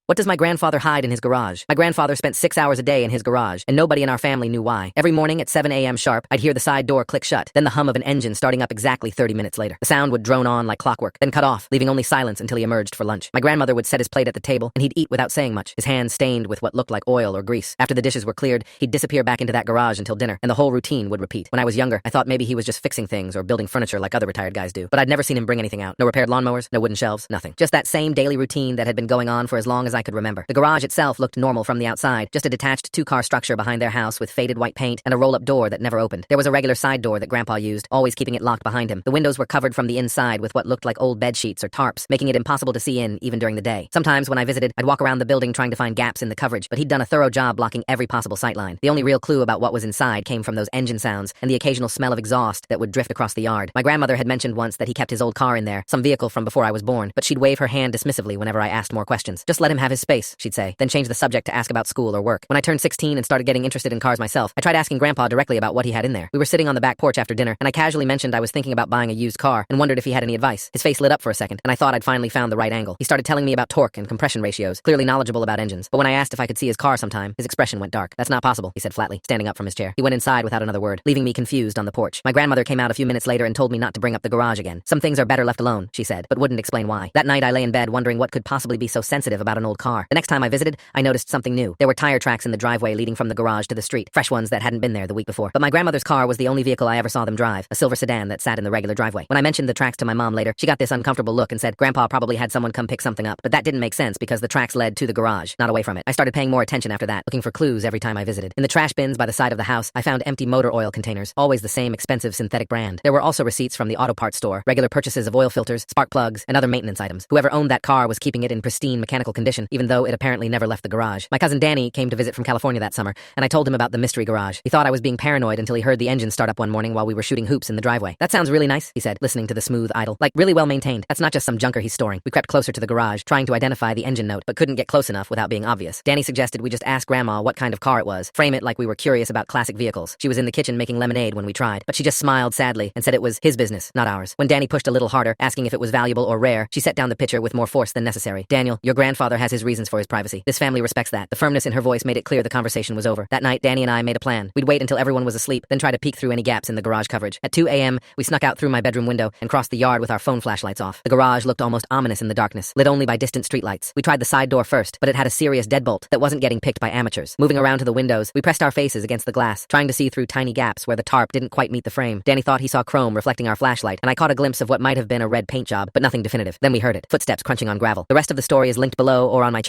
What does my grandfather hide in his garage? My grandfather spent 6 hours a day in his garage, and nobody in our family knew why. Every morning at 7 a.m. sharp, I'd hear the side door click shut, then the hum of an engine starting up exactly 30 minutes later. The sound would drone on like clockwork, then cut off, leaving only silence until he emerged for lunch. My grandmother would set his plate at the table, and he'd eat without saying much, his hands stained with what looked like oil or grease. After the dishes were cleared, he'd disappear back into that garage until dinner, and the whole routine would repeat. When I was younger, I thought maybe he was just fixing things or building furniture like other retired guys do, but I'd never seen him bring anything out. No repaired lawnmowers, no wooden shelves, nothing. Just that same daily routine that had been going on for as long as I could remember. The garage itself looked normal from the outside, just a detached two-car structure behind their house with faded white paint and a roll-up door that never opened. There was a regular side door that Grandpa used, always keeping it locked behind him. The windows were covered from the inside with what looked like old bed sheets or tarps, making it impossible to see in even during the day. Sometimes when I visited, I'd walk around the building trying to find gaps in the coverage, but he'd done a thorough job blocking every possible sightline. The only real clue about what was inside came from those engine sounds and the occasional smell of exhaust that would drift across the yard. My grandmother had mentioned once that he kept his old car in there, some vehicle from before I was born, but she'd wave her hand dismissively whenever I asked more questions. Just let him have his space, she'd say, then change the subject to ask about school or work. When I turned 16 and started getting interested in cars myself, I tried asking Grandpa directly about what he had in there. We were sitting on the back porch after dinner, and I casually mentioned I was thinking about buying a used car and wondered if he had any advice. His face lit up for a second, and I thought I'd finally found the right angle. He started telling me about torque and compression ratios, clearly knowledgeable about engines. But when I asked if I could see his car sometime, his expression went dark. That's not possible, he said flatly, standing up from his chair. He went inside without another word, leaving me confused on the porch. My grandmother came out a few minutes later and told me not to bring up the garage again. Some things are better left alone, she said, but wouldn't explain why. That night I lay in bed wondering what could possibly be so sensitive about an old car. The next time I visited, I noticed something new. There were tire tracks in the driveway leading from the garage to the street, fresh ones that hadn't been there the week before. But my grandmother's car was the only vehicle I ever saw them drive, a silver sedan that sat in the regular driveway. When I mentioned the tracks to my mom later, she got this uncomfortable look and said Grandpa probably had someone come pick something up, but that didn't make sense because the tracks led to the garage, not away from it. I started paying more attention after that, looking for clues every time I visited. In the trash bins by the side of the house, I found empty motor oil containers, always the same expensive synthetic brand. There were also receipts from the auto parts store, regular purchases of oil filters, spark plugs, and other maintenance items. Whoever owned that car was keeping it in pristine mechanical condition, even though it apparently never left the garage. My cousin Danny came to visit from California that summer, and I told him about the mystery garage. He thought I was being paranoid until he heard the engine start up one morning while we were shooting hoops in the driveway. That sounds really nice, he said, listening to the smooth idle. Like, really well maintained. That's not just some junker he's storing. We crept closer to the garage, trying to identify the engine note, but couldn't get close enough without being obvious. Danny suggested we just ask Grandma what kind of car it was, frame it like we were curious about classic vehicles. She was in the kitchen making lemonade when we tried, but she just smiled sadly and said it was his business, not ours. When Danny pushed a little harder, asking if it was valuable or rare, she set down the pitcher with more force than necessary. Daniel, your grandfather has his reasons for his privacy. This family respects that. The firmness in her voice made it clear the conversation was over. That night, Danny and I made a plan. We'd wait until everyone was asleep, then try to peek through any gaps in the garage coverage. At 2 a.m., we snuck out through my bedroom window and crossed the yard with our phone flashlights off. The garage looked almost ominous in the darkness, lit only by distant streetlights. We tried the side door first, but it had a serious deadbolt that wasn't getting picked by amateurs. Moving around to the windows, we pressed our faces against the glass, trying to see through tiny gaps where the tarp didn't quite meet the frame. Danny thought he saw chrome reflecting our flashlight, and I caught a glimpse of what might have been a red paint job, but nothing definitive. Then we heard it, footsteps crunching on gravel. The rest of the story is linked below or on my channel.